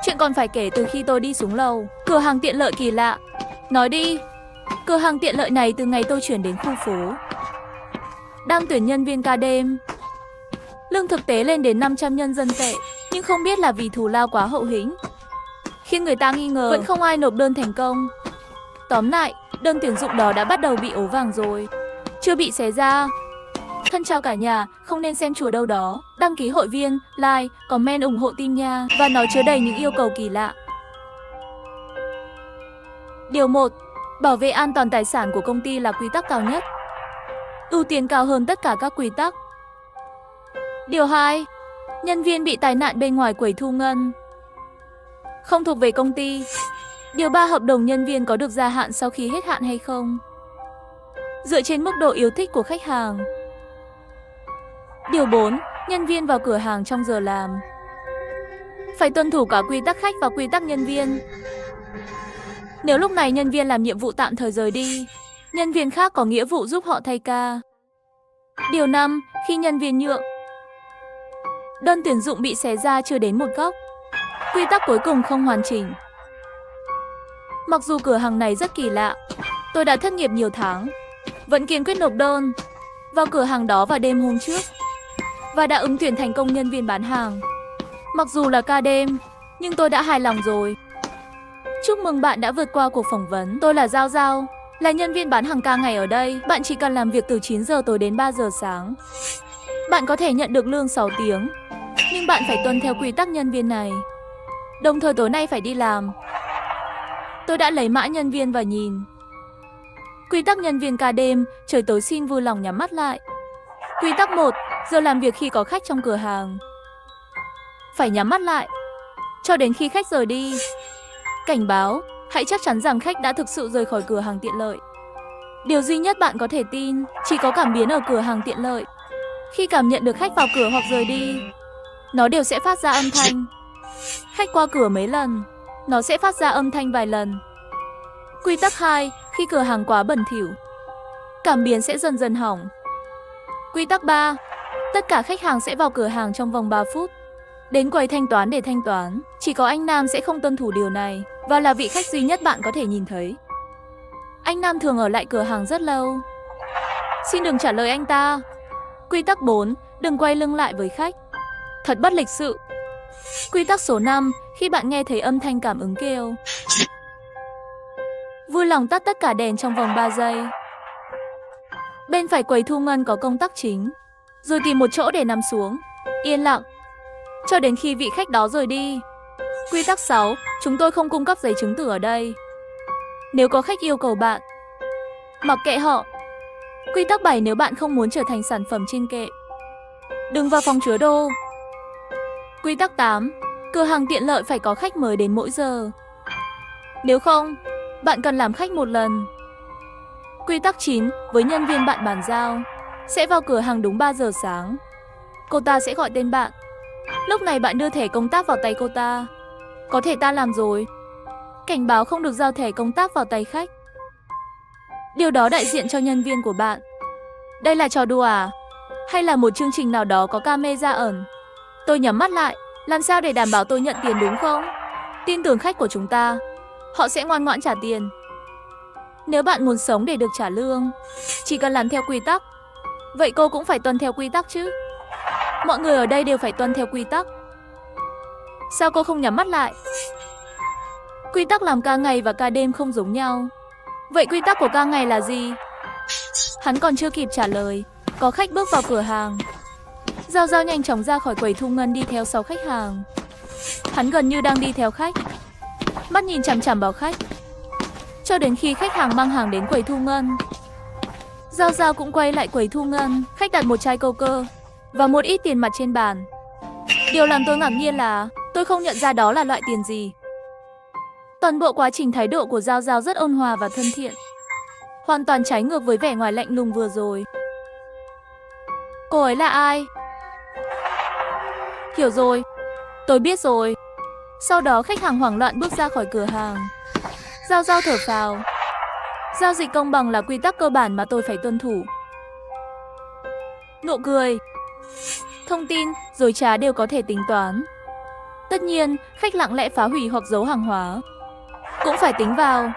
Chuyện còn phải kể từ khi tôi đi xuống lầu. Cửa hàng tiện lợi kỳ lạ. Nói đi. Cửa hàng tiện lợi này từ ngày tôi chuyển đến khu phố đang tuyển nhân viên ca đêm. Lương thực tế lên đến 500 nhân dân tệ, nhưng không biết là vì thù lao quá hậu hĩnh, khiến người ta nghi ngờ vẫn không ai nộp đơn thành công. Tóm lại, đơn tuyển dụng đó đã bắt đầu bị ố vàng rồi, chưa bị xé ra. Thân chào cả nhà, không nên xem chùa đâu đó. Đăng ký hội viên, like, comment ủng hộ team nha. Và nó chứa đầy những yêu cầu kỳ lạ. Điều 1. Bảo vệ an toàn tài sản của công ty là quy tắc cao nhất. Ưu tiên cao hơn tất cả các quy tắc. Điều 2. Nhân viên bị tai nạn bên ngoài quầy thu ngân không thuộc về công ty. Điều 3. Hợp đồng nhân viên có được gia hạn sau khi hết hạn hay không, dựa trên mức độ yêu thích của khách hàng. Điều 4. Nhân viên vào cửa hàng trong giờ làm phải tuân thủ cả quy tắc khách và quy tắc nhân viên. Nếu lúc này nhân viên làm nhiệm vụ tạm thời rời đi, nhân viên khác có nghĩa vụ giúp họ thay ca. Điều 5. Khi nhân viên nhượng, đơn tuyển dụng bị xé ra chưa đến một góc. Quy tắc cuối cùng không hoàn chỉnh. Mặc dù cửa hàng này rất kỳ lạ, tôi đã thất nghiệp nhiều tháng, vẫn kiên quyết nộp đơn vào cửa hàng đó vào đêm hôm trước và đã ứng tuyển thành công nhân viên bán hàng. Mặc dù là ca đêm, nhưng tôi đã hài lòng rồi. Chúc mừng bạn đã vượt qua cuộc phỏng vấn. Tôi là Giao Giao, là nhân viên bán hàng ca ngày ở đây. Bạn chỉ cần làm việc từ 9 giờ tối đến 3 giờ sáng. Bạn có thể nhận được lương 6 tiếng, nhưng bạn phải tuân theo quy tắc nhân viên này. Đồng thời tối nay phải đi làm. Tôi đã lấy mã nhân viên và nhìn. Quy tắc nhân viên ca đêm, trời tối xin vui lòng nhắm mắt lại. Quy tắc 1, giờ làm việc khi có khách trong cửa hàng phải nhắm mắt lại cho đến khi khách rời đi. Cảnh báo, hãy chắc chắn rằng khách đã thực sự rời khỏi cửa hàng tiện lợi. Điều duy nhất bạn có thể tin, chỉ có cảm biến ở cửa hàng tiện lợi. Khi cảm nhận được khách vào cửa hoặc rời đi, nó đều sẽ phát ra âm thanh. Khách qua cửa mấy lần, nó sẽ phát ra âm thanh vài lần. Quy tắc 2, khi cửa hàng quá bẩn thỉu, cảm biến sẽ dần dần hỏng. Quy tắc 3, tất cả khách hàng sẽ vào cửa hàng trong vòng 3 phút. Đến quầy thanh toán để thanh toán. Chỉ có anh Nam sẽ không tuân thủ điều này và là vị khách duy nhất bạn có thể nhìn thấy. Anh Nam thường ở lại cửa hàng rất lâu. Xin đừng trả lời anh ta. Quy tắc 4, đừng quay lưng lại với khách. Thật bất lịch sự. Quy tắc số 5, khi bạn nghe thấy âm thanh cảm ứng kêu, vui lòng tắt tất cả đèn trong vòng 3 giây. Bên phải quầy thu ngân có công tắc chính, rồi tìm một chỗ để nằm xuống, yên lặng cho đến khi vị khách đó rời đi. Quy tắc 6, chúng tôi không cung cấp giấy chứng tử ở đây. Nếu có khách yêu cầu bạn, mặc kệ họ. Quy tắc 7, nếu bạn không muốn trở thành sản phẩm trên kệ, đừng vào phòng chứa đồ. Quy tắc 8, cửa hàng tiện lợi phải có khách mới đến mỗi giờ. Nếu không, bạn cần làm khách một lần. Quy tắc 9, với nhân viên bạn bàn giao, sẽ vào cửa hàng đúng 3 giờ sáng. Cô ta sẽ gọi tên bạn. Lúc này bạn đưa thẻ công tác vào tay cô ta. Có thể ta làm rồi. Cảnh báo không được giao thẻ công tác vào tay khách. Điều đó đại diện cho nhân viên của bạn. Đây là trò đùa à? Hay là một chương trình nào đó có camera ẩn? Tôi nhắm mắt lại. Làm sao để đảm bảo tôi nhận tiền đúng không? Tin tưởng khách của chúng ta, họ sẽ ngoan ngoãn trả tiền. Nếu bạn muốn sống để được trả lương, chỉ cần làm theo quy tắc. Vậy cô cũng phải tuân theo quy tắc chứ. Mọi người ở đây đều phải tuân theo quy tắc. Sao cô không nhắm mắt lại? Quy tắc làm ca ngày và ca đêm không giống nhau. Vậy quy tắc của ca ngày là gì? Hắn còn chưa kịp trả lời, có khách bước vào cửa hàng. Giao Giao nhanh chóng ra khỏi quầy thu ngân đi theo sau khách hàng. Hắn gần như đang đi theo khách, mắt nhìn chằm chằm vào khách, cho đến khi khách hàng mang hàng đến quầy thu ngân. Giao Giao cũng quay lại quầy thu ngân. Khách đặt một chai Coca và một ít tiền mặt trên bàn. Điều làm tôi ngạc nhiên là tôi không nhận ra đó là loại tiền gì. Toàn bộ quá trình thái độ của Giao Giao rất ôn hòa và thân thiện, hoàn toàn trái ngược với vẻ ngoài lạnh lùng vừa rồi. Cô ấy là ai? Hiểu rồi, tôi biết rồi. Sau đó khách hàng hoảng loạn bước ra khỏi cửa hàng. Giao Giao thở phào. Giao dịch công bằng là quy tắc cơ bản mà tôi phải tuân thủ. Nụ cười. Thông tin, dối trá đều có thể tính toán. Tất nhiên, khách lặng lẽ phá hủy hoặc giấu hàng hóa cũng phải tính vào.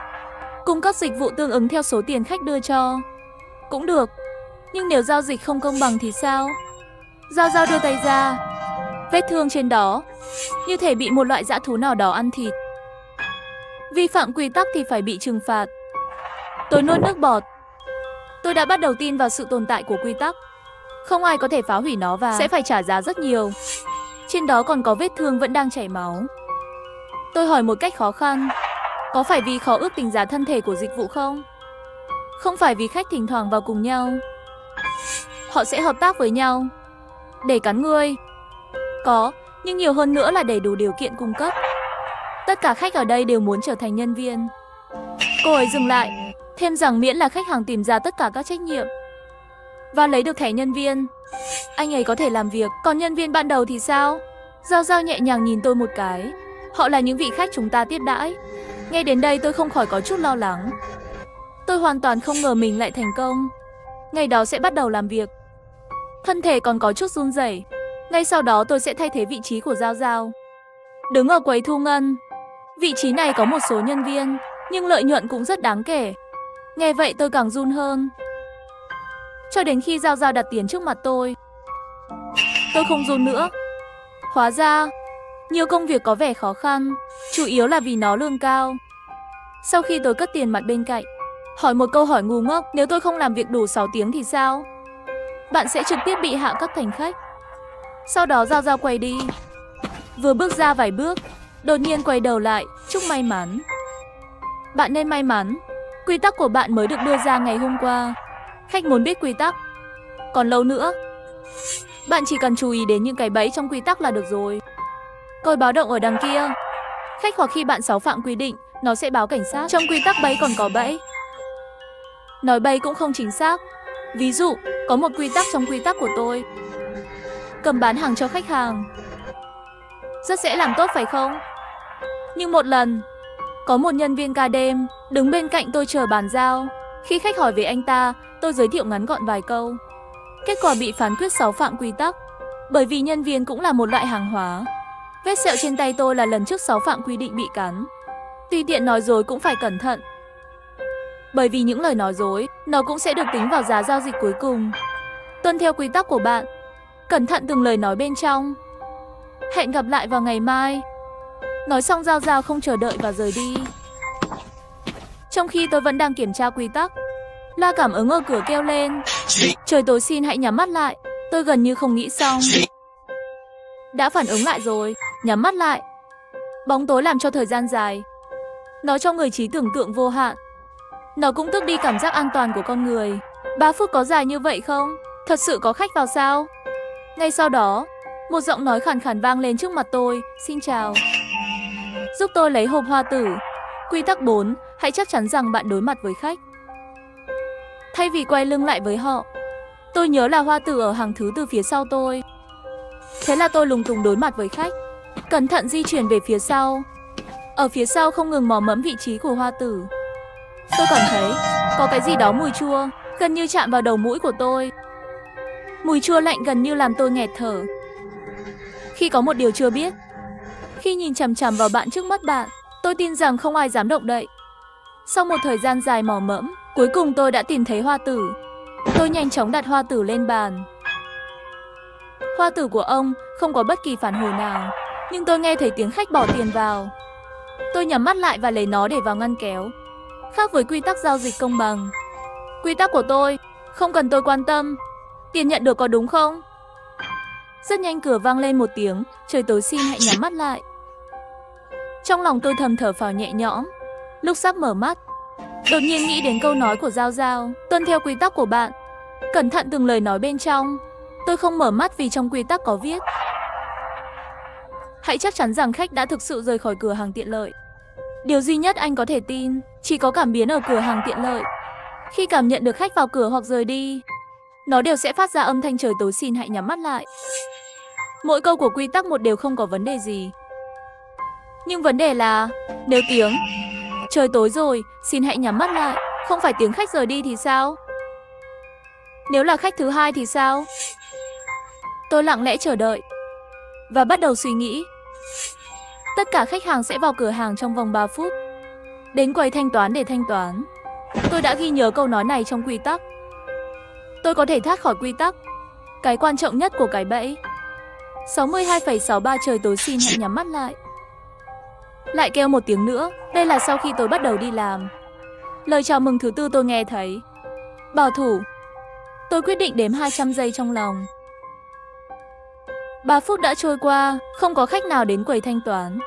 Cung cấp dịch vụ tương ứng theo số tiền khách đưa cho cũng được. Nhưng nếu giao dịch không công bằng thì sao? Giao Giao đưa tay ra. Vết thương trên đó như thể bị một loại dã thú nào đó ăn thịt. Vi phạm quy tắc thì phải bị trừng phạt. Tôi nuốt nước bọt. Tôi đã bắt đầu tin vào sự tồn tại của quy tắc. Không ai có thể phá hủy nó và sẽ phải trả giá rất nhiều. Trên đó còn có vết thương vẫn đang chảy máu. Tôi hỏi một cách khó khăn. Có phải vì khó ước tính giá thân thể của dịch vụ không? Không phải vì khách thỉnh thoảng vào cùng nhau. Họ sẽ hợp tác với nhau để cắn ngươi. Có, nhưng nhiều hơn nữa là để đủ điều kiện cung cấp. Tất cả khách ở đây đều muốn trở thành nhân viên. Cô ấy dừng lại, thêm rằng miễn là khách hàng tìm ra tất cả các trách nhiệm và lấy được thẻ nhân viên, anh ấy có thể làm việc. Còn nhân viên ban đầu thì sao? Giao Giao nhẹ nhàng nhìn tôi một cái. Họ là những vị khách chúng ta tiếp đãi. Nghe đến đây tôi không khỏi có chút lo lắng. Tôi hoàn toàn không ngờ mình lại thành công. Ngày đó sẽ bắt đầu làm việc. Thân thể còn có chút run rẩy. Ngay sau đó tôi sẽ thay thế vị trí của Giao Giao, đứng ở quầy thu ngân. Vị trí này có một số nhân viên, nhưng lợi nhuận cũng rất đáng kể. Nghe vậy tôi càng run hơn. Cho đến khi Giao Giao đặt tiền trước mặt tôi không run nữa. Hóa ra, nhiều công việc có vẻ khó khăn, chủ yếu là vì nó lương cao. Sau khi tôi cất tiền mặt bên cạnh, hỏi một câu hỏi ngu ngốc, nếu tôi không làm việc đủ 6 tiếng thì sao? Bạn sẽ trực tiếp bị hạ cấp thành khách. Sau đó Giao Giao quay đi. Vừa bước ra vài bước, đột nhiên quay đầu lại, chúc may mắn. Bạn nên may mắn. Quy tắc của bạn mới được đưa ra ngày hôm qua. Khách muốn biết quy tắc còn lâu nữa. Bạn chỉ cần chú ý đến những cái bẫy trong quy tắc là được rồi. Còi báo động ở đằng kia. Khách hoặc khi bạn xáo phạm quy định, nó sẽ báo cảnh sát. Trong quy tắc bẫy còn có bẫy. Nói bẫy cũng không chính xác. Ví dụ, có một quy tắc trong quy tắc của tôi: cầm bán hàng cho khách hàng. Rất dễ làm tốt phải không? Nhưng một lần, có một nhân viên ca đêm đứng bên cạnh tôi chờ bàn giao. Khi khách hỏi về anh ta, tôi giới thiệu ngắn gọn vài câu. Kết quả bị phán quyết 6 phạm quy tắc, bởi vì nhân viên cũng là một loại hàng hóa. Vết sẹo trên tay tôi là lần trước 6 phạm quy định bị cắn. Tùy tiện nói dối cũng phải cẩn thận, bởi vì những lời nói dối, nó cũng sẽ được tính vào giá giao dịch cuối cùng. Tuân theo quy tắc của bạn, cẩn thận từng lời nói bên trong. Hẹn gặp lại vào ngày mai. Nói xong Giao Giao không chờ đợi và rời đi. Trong khi tôi vẫn đang kiểm tra quy tắc, loa cảm ứng ở cửa kêu lên: trời tối xin hãy nhắm mắt lại. Tôi gần như không nghĩ xong. Đã phản ứng lại rồi, nhắm mắt lại. Bóng tối làm cho thời gian dài. Nó cho người trí tưởng tượng vô hạn. Nó cũng tước đi cảm giác an toàn của con người. 3 phút có dài như vậy không? Thật sự có khách vào sao? Ngay sau đó, một giọng nói khàn khàn vang lên trước mặt tôi: xin chào. Giúp tôi lấy hộp hoa tử. Quy tắc 4, hãy chắc chắn rằng bạn đối mặt với khách thay vì quay lưng lại với họ. Tôi nhớ là hoa tử ở hàng thứ từ phía sau tôi. Thế là tôi lúng túng đối mặt với khách, cẩn thận di chuyển về phía sau. Ở phía sau không ngừng mò mẫm vị trí của hoa tử. Tôi cảm thấy có cái gì đó mùi chua gần như chạm vào đầu mũi của tôi. Mùi chua lạnh gần như làm tôi nghẹt thở. Khi có một điều chưa biết, khi nhìn chằm chằm vào bạn trước mắt bạn, tôi tin rằng không ai dám động đậy. Sau một thời gian dài mò mẫm, cuối cùng tôi đã tìm thấy hoa tử. Tôi nhanh chóng đặt hoa tử lên bàn. Hoa tử của ông không có bất kỳ phản hồi nào, nhưng tôi nghe thấy tiếng khách bỏ tiền vào. Tôi nhắm mắt lại và lấy nó để vào ngăn kéo. Khác với quy tắc giao dịch công bằng, quy tắc của tôi không cần tôi quan tâm tiền nhận được có đúng không. Rất nhanh cửa vang lên một tiếng: trời tối xin hãy nhắm mắt lại. Trong lòng tôi thầm thở phào nhẹ nhõm. Lúc sắp mở mắt, đột nhiên nghĩ đến câu nói của Giao Giao: tuân theo quy tắc của bạn, cẩn thận từng lời nói bên trong. Tôi không mở mắt vì trong quy tắc có viết: hãy chắc chắn rằng khách đã thực sự rời khỏi cửa hàng tiện lợi. Điều duy nhất anh có thể tin chỉ có cảm biến ở cửa hàng tiện lợi. Khi cảm nhận được khách vào cửa hoặc rời đi, nó đều sẽ phát ra âm thanh trời tối xin hãy nhắm mắt lại. Mỗi câu của quy tắc 1 đều không có vấn đề gì. Nhưng vấn đề là nếu tiếng trời tối rồi, xin hãy nhắm mắt lại không phải tiếng khách rời đi thì sao? Nếu là khách thứ hai thì sao? Tôi lặng lẽ chờ đợi và bắt đầu suy nghĩ. Tất cả khách hàng sẽ vào cửa hàng trong vòng 3 phút. Đến quầy thanh toán để thanh toán. Tôi đã ghi nhớ câu nói này trong quy tắc. Tôi có thể thoát khỏi quy tắc. Cái quan trọng nhất của cái bẫy. 62,63 trời tối xin hãy nhắm mắt lại. Lại kêu một tiếng nữa. Đây là sau khi tôi bắt đầu đi làm. Lời chào mừng thứ tư tôi nghe thấy. Bảo thủ. Tôi quyết định đếm 200 giây trong lòng. 3 phút đã trôi qua, không có khách nào đến quầy thanh toán.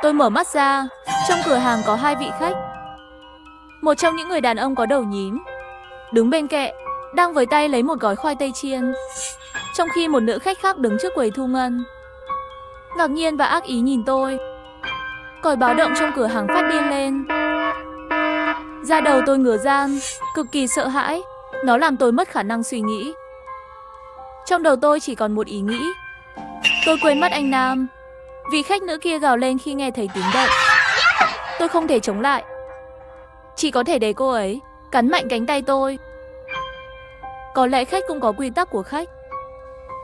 Tôi mở mắt ra, trong cửa hàng có 2 vị khách. Một trong những người đàn ông có đầu nhím, đứng bên kệ, đang với tay lấy một gói khoai tây chiên. Trong khi một nữ khách khác đứng trước quầy thu ngân, ngạc nhiên và ác ý nhìn tôi. Còi báo động trong cửa hàng phát điên lên. Da đầu tôi ngửa ran, cực kỳ sợ hãi. Nó làm tôi mất khả năng suy nghĩ. Trong đầu tôi chỉ còn một ý nghĩ. Tôi quên mất anh Nam. Vị khách nữ kia gào lên khi nghe thấy tiếng động. Tôi không thể chống lại. Chỉ có thể để cô ấy cắn mạnh cánh tay tôi. Có lẽ khách cũng có quy tắc của khách.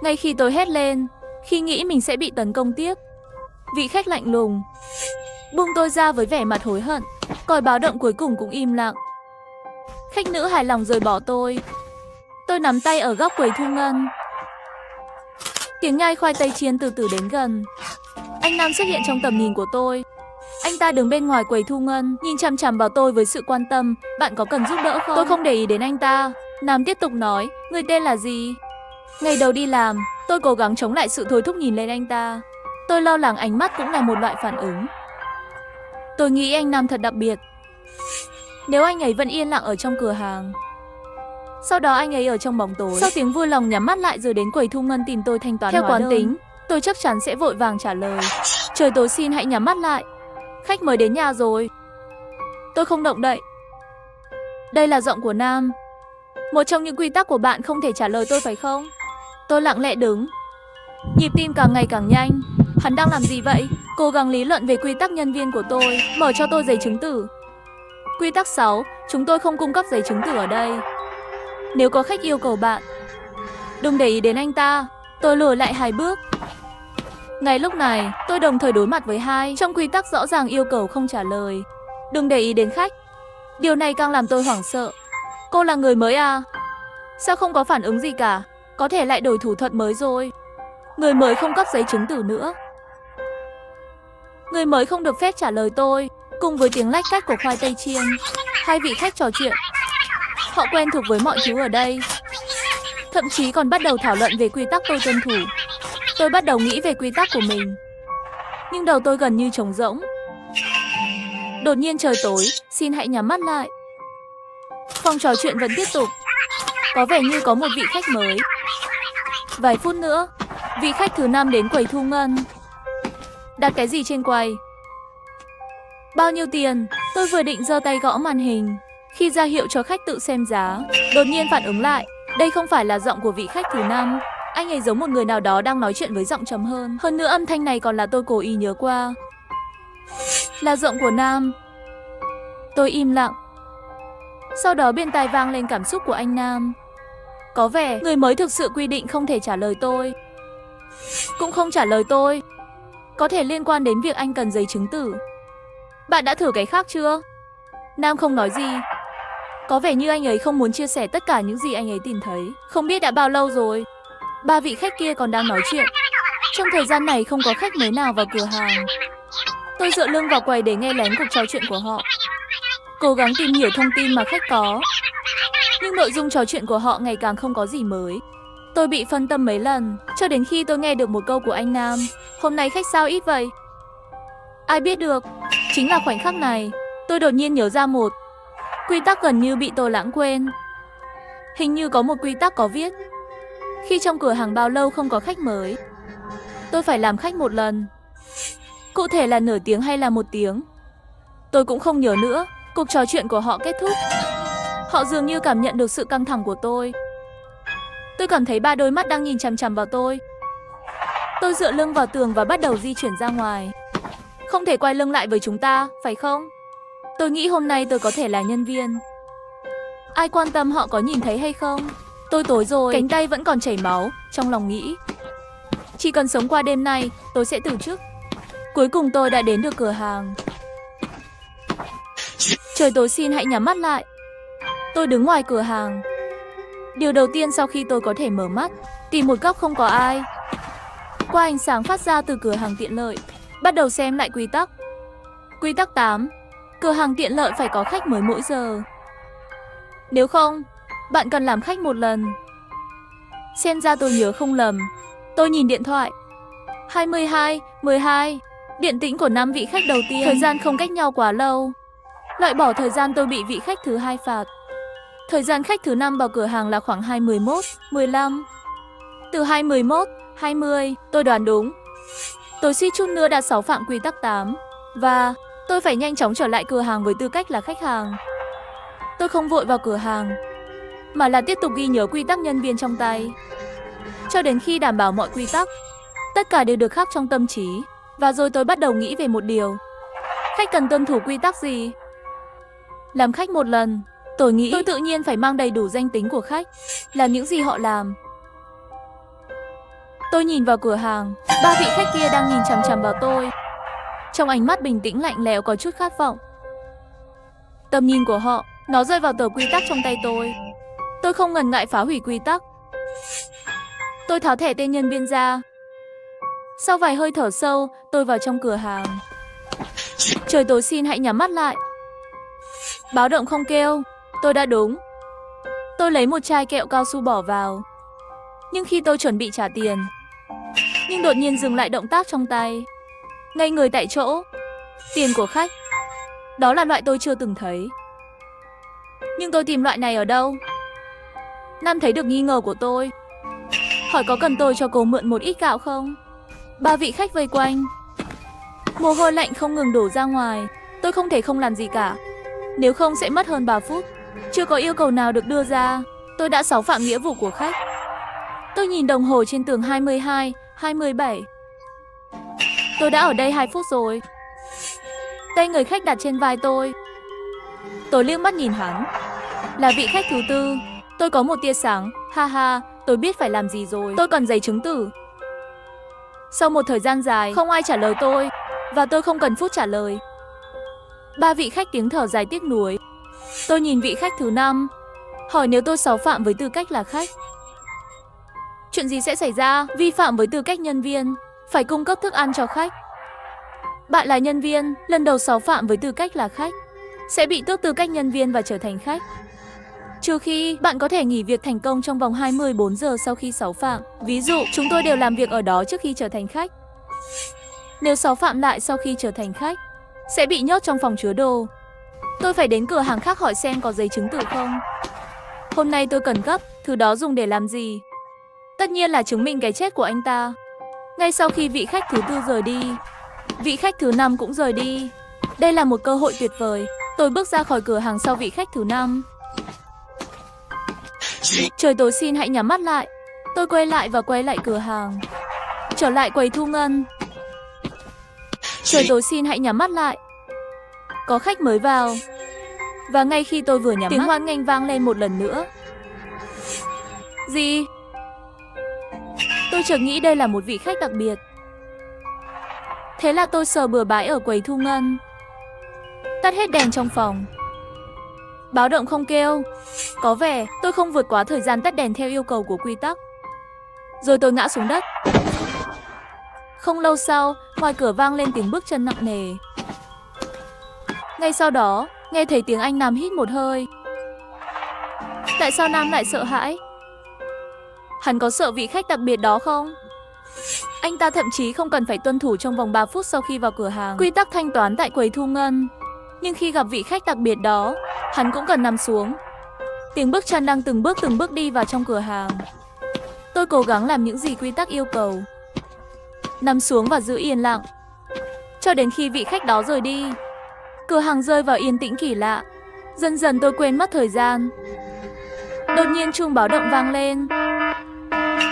Ngay khi tôi hét lên, khi nghĩ mình sẽ bị tấn công tiếp, vị khách lạnh lùng buông tôi ra với vẻ mặt hối hận. Còi báo động cuối cùng cũng im lặng. Khách nữ hài lòng rời bỏ tôi. Tôi nắm tay ở góc quầy thu ngân. Tiếng nhai khoai tây chiên từ từ đến gần. Anh Nam xuất hiện trong tầm nhìn của tôi. Anh ta đứng bên ngoài quầy thu ngân, nhìn chằm chằm vào tôi với sự quan tâm. Bạn có cần giúp đỡ không? Tôi không để ý đến anh ta. Nam tiếp tục nói, người tên là gì? Ngày đầu đi làm, tôi cố gắng chống lại sự thôi thúc nhìn lên anh ta. Tôi lo lắng ánh mắt cũng là một loại phản ứng. Tôi nghĩ anh Nam thật đặc biệt. Nếu anh ấy vẫn yên lặng ở trong cửa hàng, sau đó anh ấy ở trong bóng tối, sau tiếng vui lòng nhắm mắt lại rồi đến quầy thu ngân tìm tôi thanh toán hóa đơn. Theo quán tính, tôi chắc chắn sẽ vội vàng trả lời. Trời tối xin hãy nhắm mắt lại. Khách mới đến nhà rồi. Tôi không động đậy. Đây là giọng của Nam. Một trong những quy tắc của bạn không thể trả lời tôi phải không? Tôi lặng lẽ đứng. Nhịp tim càng ngày càng nhanh. Hắn đang làm gì vậy? Cố gắng lý luận về quy tắc nhân viên của tôi. Mở cho tôi giấy chứng tử. Quy tắc 6. Chúng tôi không cung cấp giấy chứng tử ở đây. Nếu có khách yêu cầu bạn, đừng để ý đến anh ta. Tôi lùi lại 2 bước. Ngay lúc này, tôi đồng thời đối mặt với 2 trong quy tắc rõ ràng yêu cầu không trả lời. Đừng để ý đến khách. Điều này càng làm tôi hoảng sợ. Cô là người mới à? Sao không có phản ứng gì cả? Có thể lại đổi thủ thuật mới rồi. Người mới không cấp giấy chứng tử nữa. Người mới không được phép trả lời tôi. Cùng với tiếng lách cách của khoai tây chiên, 2 vị khách trò chuyện. Họ quen thuộc với mọi thứ ở đây. Thậm chí còn bắt đầu thảo luận về quy tắc tôi tuân thủ. Tôi bắt đầu nghĩ về quy tắc của mình. Nhưng đầu tôi gần như trống rỗng. Đột nhiên trời tối, xin hãy nhắm mắt lại. Phòng trò chuyện vẫn tiếp tục. Có vẻ như có một vị khách mới. Vài phút nữa, vị khách thứ 5 đến quầy thu ngân. Đặt cái gì trên quầy? Bao nhiêu tiền? Tôi vừa định giơ tay gõ màn hình. Khi ra hiệu cho khách tự xem giá, đột nhiên phản ứng lại. Đây không phải là giọng của vị khách thứ 5. Anh ấy giống một người nào đó đang nói chuyện với giọng trầm hơn. Hơn nữa âm thanh này còn là tôi cố ý nhớ qua. Là giọng của Nam. Tôi im lặng. Sau đó bên tai vang lên cảm xúc của anh Nam. Có vẻ người mới thực sự quy định không thể trả lời tôi. Cũng không trả lời tôi. Có thể liên quan đến việc anh cần giấy chứng tử. Bạn đã thử cái khác chưa? Nam không nói gì. Có vẻ như anh ấy không muốn chia sẻ tất cả những gì anh ấy tìm thấy. Không biết đã bao lâu rồi. 3 vị khách kia còn đang nói chuyện. Trong thời gian này không có khách mới nào vào cửa hàng. Tôi dựa lưng vào quầy để nghe lén cuộc trò chuyện của họ. Cố gắng tìm hiểu thông tin mà khách có. Nhưng nội dung trò chuyện của họ ngày càng không có gì mới. Tôi bị phân tâm mấy lần, cho đến khi tôi nghe được một câu của anh Nam. Hôm nay khách sao ít vậy? Ai biết được. Chính là khoảnh khắc này, tôi đột nhiên nhớ ra một quy tắc gần như bị tôi lãng quên. Hình như có một quy tắc có viết: khi trong cửa hàng bao lâu không có khách mới, tôi phải làm khách một lần. Cụ thể là nửa tiếng hay là 1 tiếng, tôi cũng không nhớ nữa. Cuộc trò chuyện của họ kết thúc. Họ dường như cảm nhận được sự căng thẳng của tôi. Tôi cảm thấy 3 đôi mắt đang nhìn chằm chằm vào tôi. Tôi dựa lưng vào tường và bắt đầu di chuyển ra ngoài. Không thể quay lưng lại với chúng ta, phải không? Tôi nghĩ hôm nay tôi có thể là nhân viên. Ai quan tâm họ có nhìn thấy hay không? Tôi tối rồi, cánh tay vẫn còn chảy máu. Trong lòng nghĩ, chỉ cần sống qua đêm nay, tôi sẽ từ chức. Cuối cùng tôi đã đến được cửa hàng. Trời tối xin hãy nhắm mắt lại. Tôi đứng ngoài cửa hàng. Điều đầu tiên sau khi tôi có thể mở mắt, tìm một góc không có ai. Qua ánh sáng phát ra từ cửa hàng tiện lợi, bắt đầu xem lại quy tắc. Quy tắc 8. Cửa hàng tiện lợi phải có khách mới mỗi giờ. Nếu không, bạn cần làm khách một lần. Xem ra tôi nhớ không lầm. Tôi nhìn điện thoại. 12:12. Điện tĩnh của 5 vị khách đầu tiên. Thời gian không cách nhau quá lâu. Loại bỏ thời gian tôi bị vị khách thứ hai phạt. Thời gian khách thứ 5 vào cửa hàng là khoảng 2:11:15. Từ 2:11:20, tôi đoán đúng. Tôi suýt chút nữa đã xáo phạm quy tắc 8. Và tôi phải nhanh chóng trở lại cửa hàng với tư cách là khách hàng. Tôi không vội vào cửa hàng, mà là tiếp tục ghi nhớ quy tắc nhân viên trong tay. Cho đến khi đảm bảo mọi quy tắc, tất cả đều được khắc trong tâm trí. Và rồi tôi bắt đầu nghĩ về một điều. Khách cần tuân thủ quy tắc gì? Làm khách một lần, tôi nghĩ tôi tự nhiên phải mang đầy đủ danh tính của khách, làm những gì họ làm. Tôi nhìn vào cửa hàng, 3 vị khách kia đang nhìn chằm chằm vào tôi. Trong ánh mắt bình tĩnh lạnh lẽo có chút khát vọng. Tầm nhìn của họ, nó rơi vào tờ quy tắc trong tay tôi. Tôi không ngần ngại phá hủy quy tắc. Tôi tháo thẻ tên nhân viên ra. Sau vài hơi thở sâu, tôi vào trong cửa hàng. Trời tối xin hãy nhắm mắt lại. Báo động không kêu, tôi đã đúng. Tôi lấy một chai kẹo cao su bỏ vào. Nhưng khi tôi chuẩn bị trả tiền, nhưng đột nhiên dừng lại động tác trong tay. Ngây người tại chỗ. Tiền của khách. Đó là loại tôi chưa từng thấy. Nhưng tôi tìm loại này ở đâu? Nam thấy được nghi ngờ của tôi, hỏi có cần tôi cho cô mượn một ít gạo không? 3 vị khách vây quanh. Mồ hôi lạnh không ngừng đổ ra ngoài. Tôi không thể không làm gì cả, nếu không sẽ mất hơn 3 phút. Chưa có yêu cầu nào được đưa ra, tôi đã xáo phạm nghĩa vụ của khách. Tôi nhìn đồng hồ trên tường 22:27. Tôi đã ở đây 2 phút rồi. Tay người khách đặt trên vai tôi. Tôi liếc mắt nhìn hắn. Là vị khách thứ 4. Tôi có một tia sáng. Ha ha, tôi biết phải làm gì rồi. Tôi cần giấy chứng tử. Sau một thời gian dài, không ai trả lời tôi. Và tôi không cần phút trả lời. 3 vị khách tiếng thở dài tiếc nuối. Tôi nhìn vị khách thứ 5, hỏi nếu tôi xáo phạm với tư cách là khách, chuyện gì sẽ xảy ra? Vi phạm với tư cách nhân viên, phải cung cấp thức ăn cho khách. Bạn là nhân viên, lần đầu xáo phạm với tư cách là khách, sẽ bị tước tư cách nhân viên và trở thành khách. Trừ khi bạn có thể nghỉ việc thành công trong vòng 24 giờ sau khi xáo phạm. Ví dụ, chúng tôi đều làm việc ở đó trước khi trở thành khách. Nếu xáo phạm lại sau khi trở thành khách, sẽ bị nhốt trong phòng chứa đồ. Tôi phải đến cửa hàng khác hỏi xem có giấy chứng tử không. Hôm nay tôi cần gấp, thứ đó dùng để làm gì? Tất nhiên là chứng minh cái chết của anh ta. Ngay sau khi vị khách thứ 4 rời đi, vị khách thứ 5 cũng rời đi. Đây là một cơ hội tuyệt vời. Tôi bước ra khỏi cửa hàng sau vị khách thứ 5. Trời tối xin hãy nhắm mắt lại. Tôi quay lại cửa hàng, trở lại quầy thu ngân. Trời tối xin hãy nhắm mắt lại. Có khách mới vào. Và ngay khi tôi vừa nhắm mắt, tiếng hoan nghênh vang lên một lần nữa. Gì? Tôi chợt nghĩ đây là một vị khách đặc biệt. Thế là tôi sờ bừa bãi ở quầy thu ngân, tắt hết đèn trong phòng. Báo động không kêu. Có vẻ tôi không vượt quá thời gian tắt đèn theo yêu cầu của quy tắc. Rồi tôi ngã xuống đất. Không lâu sau, ngoài cửa vang lên tiếng bước chân nặng nề. Ngay sau đó, nghe thấy tiếng anh Nam hít một hơi. Tại sao Nam lại sợ hãi? Hắn có sợ vị khách đặc biệt đó không? Anh ta thậm chí không cần phải tuân thủ trong vòng 3 phút sau khi vào cửa hàng quy tắc thanh toán tại quầy thu ngân. Nhưng khi gặp vị khách đặc biệt đó, hắn cũng cần nằm xuống. Tiếng bước chân đang từng bước đi vào trong cửa hàng. Tôi cố gắng làm những gì quy tắc yêu cầu. Nằm xuống và giữ yên lặng, cho đến khi vị khách đó rời đi. Cửa hàng rơi vào yên tĩnh kỳ lạ. Dần dần tôi quên mất thời gian. Đột nhiên chuông báo động vang lên.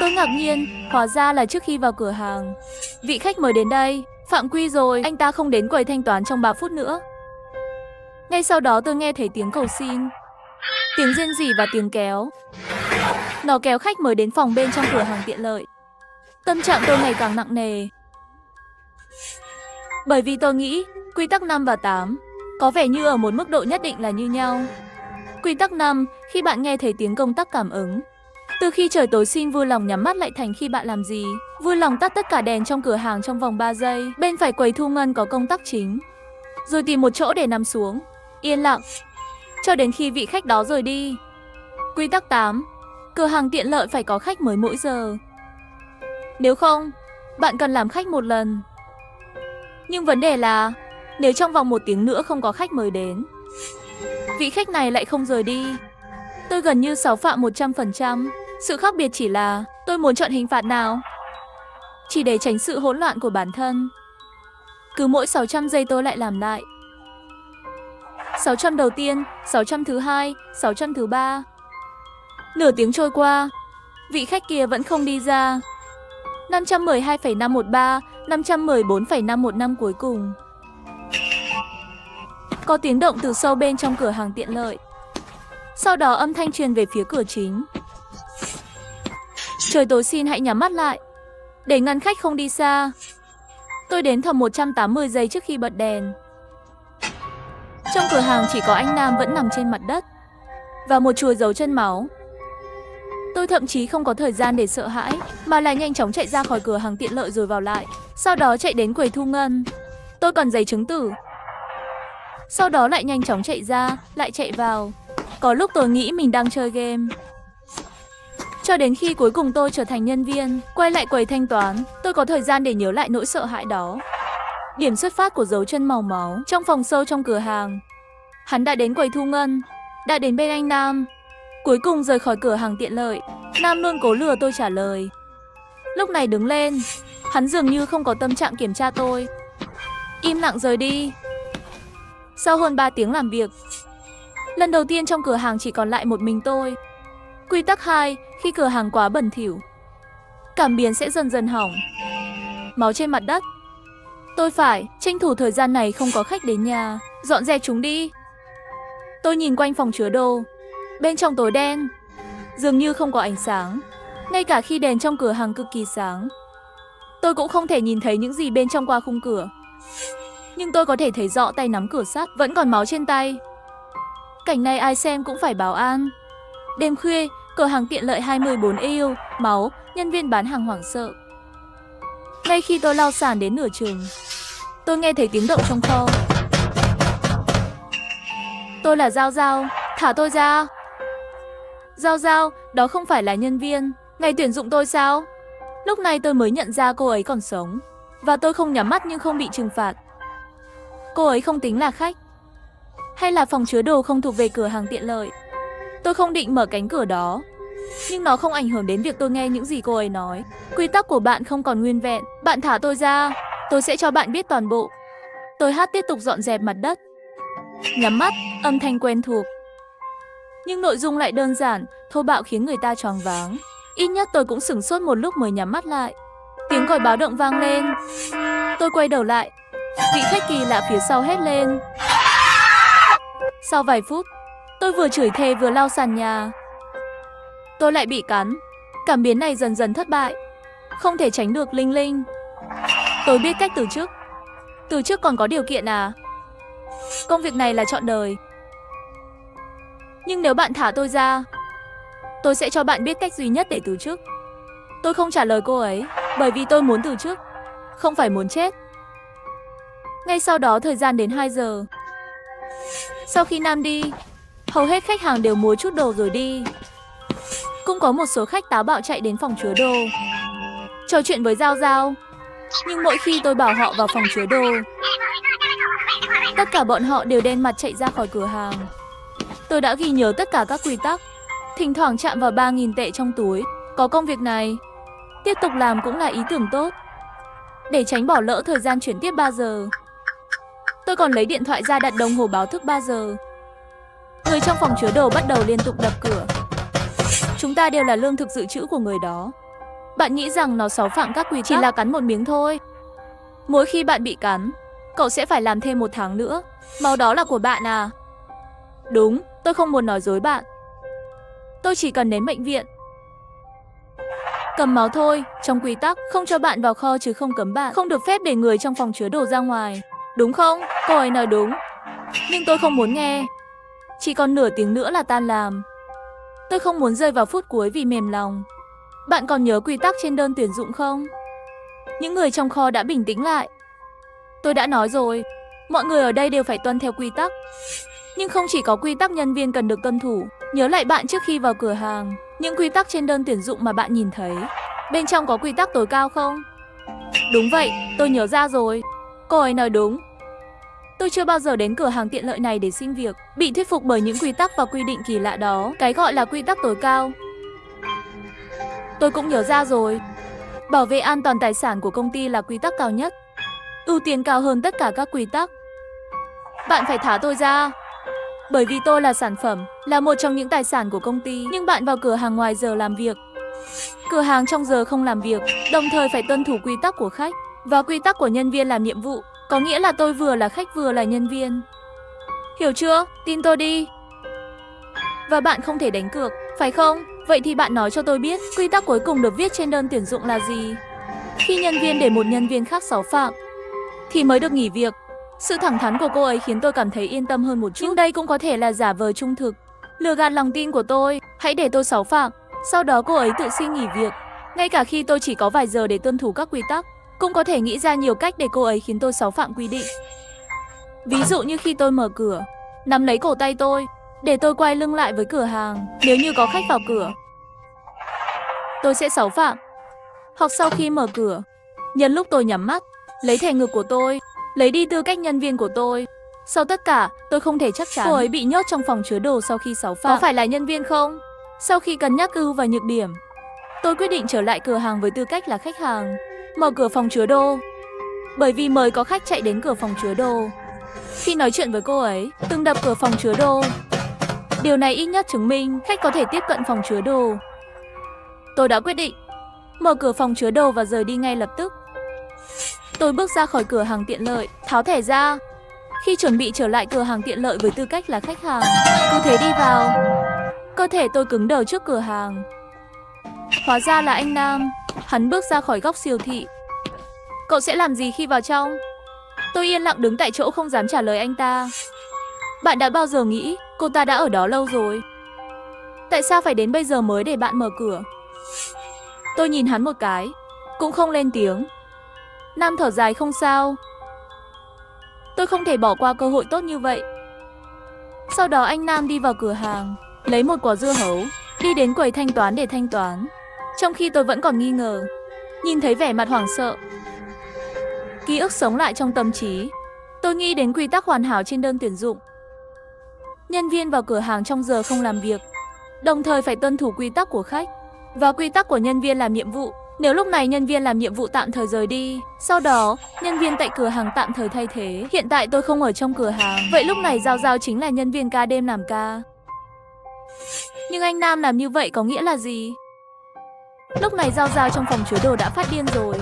Tôi ngạc nhiên, hóa ra là trước khi vào cửa hàng. Vị khách mới đến đây, phạm quy rồi, anh ta không đến quầy thanh toán trong 3 phút nữa. Ngay sau đó tôi nghe thấy tiếng cầu xin, tiếng rên rỉ và tiếng kéo. Nó kéo khách mới đến phòng bên trong cửa hàng tiện lợi. Tâm trạng tôi ngày càng nặng nề. Bởi vì tôi nghĩ quy tắc 5 và 8 có vẻ như ở một mức độ nhất định là như nhau. Quy tắc 5, khi bạn nghe thấy tiếng công tắc cảm ứng. Từ khi trời tối xin vui lòng nhắm mắt lại thành khi bạn làm gì? Vui lòng tắt tất cả đèn trong cửa hàng trong vòng 3 giây. Bên phải quầy thu ngân có công tắc chính. Rồi tìm một chỗ để nằm xuống, yên lặng, cho đến khi vị khách đó rời đi. Quy tắc 8, cửa hàng tiện lợi phải có khách mới mỗi giờ. Nếu không, bạn cần làm khách một lần. Nhưng vấn đề là, nếu trong vòng 1 tiếng nữa không có khách mới đến, vị khách này lại không rời đi, tôi gần như sáu phạm 100%. Sự khác biệt chỉ là tôi muốn chọn hình phạt nào, chỉ để tránh sự hỗn loạn của bản thân. Cứ mỗi 600 giây tôi lại làm lại. 600 đầu tiên, 600 thứ hai, 600 thứ ba. Nửa tiếng trôi qua, vị khách kia vẫn không đi ra. 512,513, 514,515 cuối cùng. Có tiếng động từ sâu bên trong cửa hàng tiện lợi. Sau đó âm thanh truyền về phía cửa chính. Trời tối xin hãy nhắm mắt lại, để ngăn khách không đi xa. Tôi đếm thầm 180 giây trước khi bật đèn. Trong cửa hàng chỉ có anh Nam vẫn nằm trên mặt đất và một chùi dấu chân máu. Tôi thậm chí không có thời gian để sợ hãi, mà lại nhanh chóng chạy ra khỏi cửa hàng tiện lợi rồi vào lại. Sau đó chạy đến quầy thu ngân. Tôi cần giấy chứng tử. Sau đó lại nhanh chóng chạy ra, lại chạy vào. Có lúc tôi nghĩ mình đang chơi game. Cho đến khi cuối cùng tôi trở thành nhân viên, quay lại quầy thanh toán, tôi có thời gian để nhớ lại nỗi sợ hãi đó. Điểm xuất phát của dấu chân màu máu trong phòng sâu trong cửa hàng. Hắn đã đến quầy thu ngân, đã đến bên anh Nam. Cuối cùng rời khỏi cửa hàng tiện lợi. Nam luôn cố lừa tôi trả lời. Lúc này đứng lên, hắn dường như không có tâm trạng kiểm tra tôi. Im lặng rời đi. Sau hơn 3 tiếng làm việc, lần đầu tiên trong cửa hàng chỉ còn lại một mình tôi. Quy tắc 2, khi cửa hàng quá bẩn thỉu, cảm biến sẽ dần dần hỏng. Máu trên mặt đất. Tôi phải tranh thủ thời gian này không có khách đến nhà, dọn dẹp chúng đi. Tôi nhìn quanh phòng chứa đồ. Bên trong tối đen, dường như không có ánh sáng. Ngay cả khi đèn trong cửa hàng cực kỳ sáng, tôi cũng không thể nhìn thấy những gì bên trong qua khung cửa. Nhưng tôi có thể thấy rõ tay nắm cửa sắt, vẫn còn máu trên tay. Cảnh này ai xem cũng phải báo an. Đêm khuya, cửa hàng tiện lợi 24 EU, máu, nhân viên bán hàng hoảng sợ. Ngay khi tôi lau sàn đến nửa chừng, tôi nghe thấy tiếng động trong kho. Tôi là Giao Giao, thả tôi ra. Giao Giao, đó không phải là nhân viên, ngày tuyển dụng tôi sao? Lúc này tôi mới nhận ra cô ấy còn sống, và tôi không nhắm mắt nhưng không bị trừng phạt. Cô ấy không tính là khách, hay là phòng chứa đồ không thuộc về cửa hàng tiện lợi. Tôi không định mở cánh cửa đó, nhưng nó không ảnh hưởng đến việc tôi nghe những gì cô ấy nói. Quy tắc của bạn không còn nguyên vẹn. Bạn thả tôi ra, tôi sẽ cho bạn biết toàn bộ. Tôi hát tiếp tục dọn dẹp mặt đất. Nhắm mắt, âm thanh quen thuộc, nhưng nội dung lại đơn giản, thô bạo khiến người ta choáng váng. Ít nhất tôi cũng sửng sốt một lúc mới nhắm mắt lại. Tiếng còi báo động vang lên. Tôi quay đầu lại. Vị khách kỳ lạ phía sau hét lên. Sau vài phút, tôi vừa chửi thề vừa lau sàn nhà. Tôi lại bị cắn. Cảm biến này dần dần thất bại. Không thể tránh được Linh Linh. Tôi biết cách từ chức. Từ chức còn có điều kiện à? Công việc này là trọn đời. Nhưng nếu bạn thả tôi ra, tôi sẽ cho bạn biết cách duy nhất để từ chức. Tôi không trả lời cô ấy, bởi vì tôi muốn từ chức, không phải muốn chết. Ngay sau đó thời gian đến 2 giờ. Sau khi Nam đi, hầu hết khách hàng đều mua chút đồ rồi đi. Cũng có một số khách táo bạo chạy đến phòng chứa đồ, trò chuyện với Giao Giao. Nhưng mỗi khi tôi bảo họ vào phòng chứa đồ, tất cả bọn họ đều đen mặt chạy ra khỏi cửa hàng. Tôi đã ghi nhớ tất cả các quy tắc, thỉnh thoảng chạm vào 3.000 tệ trong túi. Có công việc này, tiếp tục làm cũng là ý tưởng tốt. Để tránh bỏ lỡ thời gian chuyển tiếp 3 giờ, tôi còn lấy điện thoại ra đặt đồng hồ báo thức 3 giờ. Người trong phòng chứa đồ bắt đầu liên tục đập cửa. Chúng ta đều là lương thực dự trữ của người đó. Bạn nghĩ rằng nó xáo phạm các quy tắc? Chỉ là cắn một miếng thôi. Mỗi khi bạn bị cắn, cậu sẽ phải làm thêm 1 tháng nữa. Máu đó là của bạn à? Đúng, tôi không muốn nói dối bạn. Tôi chỉ cần đến bệnh viện. Cầm máu thôi, trong quy tắc, không cho bạn vào kho chứ không cấm bạn. Không được phép để người trong phòng chứa đồ ra ngoài. Đúng không? Cô ấy nói đúng. Nhưng tôi không muốn nghe. Chỉ còn nửa tiếng nữa là tan làm. Tôi không muốn rơi vào phút cuối vì mềm lòng. Bạn còn nhớ quy tắc trên đơn tuyển dụng không? Những người trong kho đã bình tĩnh lại. Tôi đã nói rồi, mọi người ở đây đều phải tuân theo quy tắc. Nhưng không chỉ có quy tắc nhân viên cần được tuân thủ. Nhớ lại bạn trước khi vào cửa hàng. Những quy tắc trên đơn tuyển dụng mà bạn nhìn thấy, bên trong có quy tắc tối cao không? Đúng vậy, tôi nhớ ra rồi. Cô ấy nói đúng. Tôi chưa bao giờ đến cửa hàng tiện lợi này để xin việc, bị thuyết phục bởi những quy tắc và quy định kỳ lạ đó. Cái gọi là quy tắc tối cao. Tôi cũng nhớ ra rồi. Bảo vệ an toàn tài sản của công ty là quy tắc cao nhất. Ưu tiên cao hơn tất cả các quy tắc. Bạn phải thả tôi ra. Bởi vì tôi là sản phẩm, là một trong những tài sản của công ty. Nhưng bạn vào cửa hàng ngoài giờ làm việc. Cửa hàng trong giờ không làm việc, đồng thời phải tuân thủ quy tắc của khách. Và quy tắc của nhân viên làm nhiệm vụ. Có nghĩa là tôi vừa là khách vừa là nhân viên. Hiểu chưa? Tin tôi đi. Và bạn không thể đánh cược, phải không? Vậy thì bạn nói cho tôi biết, quy tắc cuối cùng được viết trên đơn tuyển dụng là gì? Khi nhân viên để một nhân viên khác xáo phạm, thì mới được nghỉ việc. Sự thẳng thắn của cô ấy khiến tôi cảm thấy yên tâm hơn một chút. Nhưng đây cũng có thể là giả vờ trung thực, lừa gạt lòng tin của tôi. Hãy để tôi xáo phạm, sau đó cô ấy tự xin nghỉ việc. Ngay cả khi tôi chỉ có vài giờ để tuân thủ các quy tắc, cũng có thể nghĩ ra nhiều cách để cô ấy khiến tôi xáo phạm quy định. Ví dụ như khi tôi mở cửa, nắm lấy cổ tay tôi, để tôi quay lưng lại với cửa hàng. Nếu như có khách vào cửa, tôi sẽ xáo phạm. Hoặc sau khi mở cửa, nhân lúc tôi nhắm mắt, lấy thẻ ngực của tôi, lấy đi tư cách nhân viên của tôi. Sau tất cả, tôi không thể chắc chắn cô ấy bị nhốt trong phòng chứa đồ sau khi xáo phạm có phải là nhân viên không? Sau khi cân nhắc ưu và nhược điểm, tôi quyết định trở lại cửa hàng với tư cách là khách hàng, mở cửa phòng chứa đồ. Bởi vì mới có khách chạy đến cửa phòng chứa đồ. Khi nói chuyện với cô ấy, từng đập cửa phòng chứa đồ. Điều này ít nhất chứng minh khách có thể tiếp cận phòng chứa đồ. Tôi đã quyết định mở cửa phòng chứa đồ và rời đi ngay lập tức. Tôi bước ra khỏi cửa hàng tiện lợi, tháo thẻ ra. Khi chuẩn bị trở lại cửa hàng tiện lợi với tư cách là khách hàng, cứ thế đi vào. Cơ thể tôi cứng đờ trước cửa hàng. Hóa ra là anh Nam. Hắn bước ra khỏi góc siêu thị. Cậu sẽ làm gì khi vào trong? Tôi yên lặng đứng tại chỗ không dám trả lời anh ta. Bạn đã bao giờ nghĩ cô ta đã ở đó lâu rồi? Tại sao phải đến bây giờ mới để bạn mở cửa? Tôi nhìn hắn một cái, cũng không lên tiếng. Nam thở dài không sao. Tôi không thể bỏ qua cơ hội tốt như vậy. Sau đó anh Nam đi vào cửa hàng, lấy một quả dưa hấu, đi đến quầy thanh toán để thanh toán. Trong khi tôi vẫn còn nghi ngờ, nhìn thấy vẻ mặt hoảng sợ. Ký ức sống lại trong tâm trí. Tôi nghĩ đến quy tắc hoàn hảo trên đơn tuyển dụng. Nhân viên vào cửa hàng trong giờ không làm việc, đồng thời phải tuân thủ quy tắc của khách và quy tắc của nhân viên làm nhiệm vụ. Nếu lúc này nhân viên làm nhiệm vụ tạm thời rời đi, sau đó nhân viên tại cửa hàng tạm thời thay thế. Hiện tại tôi không ở trong cửa hàng, vậy lúc này Giao Giao chính là nhân viên ca đêm làm ca. Nhưng anh Nam làm như vậy có nghĩa là gì? Lúc này Giao Giao trong phòng chứa đồ đã phát điên rồi.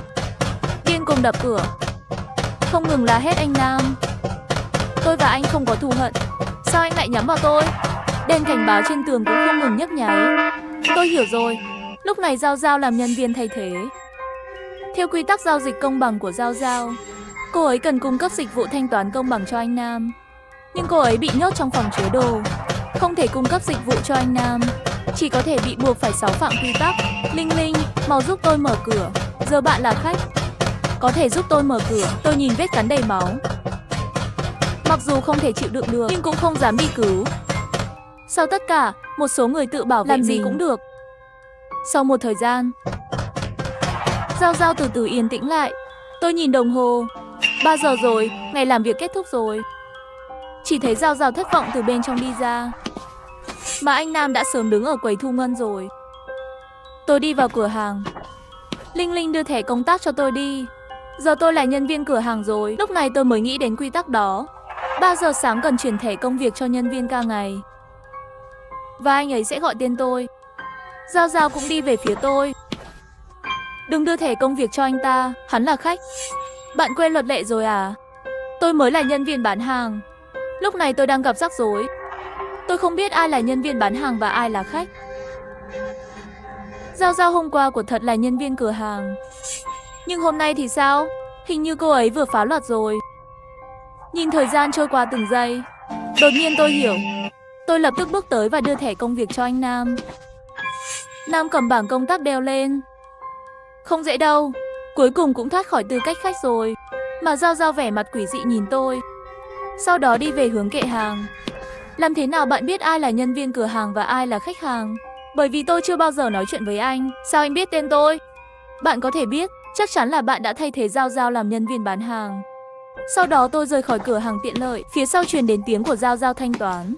Điên cùng đập cửa, không ngừng la hét anh Nam. Tôi và anh không có thù hận, sao anh lại nhắm vào tôi? Đèn cảnh báo trên tường cũng không ngừng nhấp nháy. Tôi hiểu rồi. Lúc này Giao Giao làm nhân viên thay thế. Theo quy tắc giao dịch công bằng của Giao Giao, cô ấy cần cung cấp dịch vụ thanh toán công bằng cho anh Nam. Nhưng cô ấy bị nhốt trong phòng chứa đồ, không thể cung cấp dịch vụ cho anh Nam, chỉ có thể bị buộc phải xáo phạm quy tắc. Linh Linh, mau giúp tôi mở cửa. Giờ bạn là khách, có thể giúp tôi mở cửa. Tôi nhìn vết cắn đầy máu. Mặc dù không thể chịu đựng được, nhưng cũng không dám đi cứu. Sau tất cả, một số người tự bảo vệ làm gì cũng được. Sau một thời gian, Giao Giao từ từ yên tĩnh lại. Tôi nhìn đồng hồ, 3 giờ rồi, ngày làm việc kết thúc rồi. Chỉ thấy Giao Giao thất vọng từ bên trong đi ra. Mà anh Nam đã sớm đứng ở quầy thu ngân rồi. Tôi đi vào cửa hàng. Linh Linh đưa thẻ công tác cho tôi đi. Giờ tôi là nhân viên cửa hàng rồi. Lúc này tôi mới nghĩ đến quy tắc đó. 3 giờ sáng cần chuyển thẻ công việc cho nhân viên ca ngày. Và anh ấy sẽ gọi tên tôi. Giao Giao cũng đi về phía tôi. Đừng đưa thẻ công việc cho anh ta, hắn là khách. Bạn quên luật lệ rồi à? Tôi mới là nhân viên bán hàng. Lúc này tôi đang gặp rắc rối. Tôi không biết ai là nhân viên bán hàng và ai là khách. Giao Giao hôm qua của thật là nhân viên cửa hàng. Nhưng hôm nay thì sao? Hình như cô ấy vừa phá luật rồi. Nhìn thời gian trôi qua từng giây, đột nhiên tôi hiểu. Tôi lập tức bước tới và đưa thẻ công việc cho anh Nam. Nam cầm bảng công tác đeo lên. Không dễ đâu, cuối cùng cũng thoát khỏi tư cách khách rồi. Mà Giao Giao vẻ mặt quỷ dị nhìn tôi. Sau đó đi về hướng kệ hàng. Làm thế nào bạn biết ai là nhân viên cửa hàng và ai là khách hàng? Bởi vì tôi chưa bao giờ nói chuyện với anh. Sao anh biết tên tôi? Bạn có thể biết, chắc chắn là bạn đã thay thế Giao Giao làm nhân viên bán hàng. Sau đó tôi rời khỏi cửa hàng tiện lợi, phía sau truyền đến tiếng của Giao Giao thanh toán.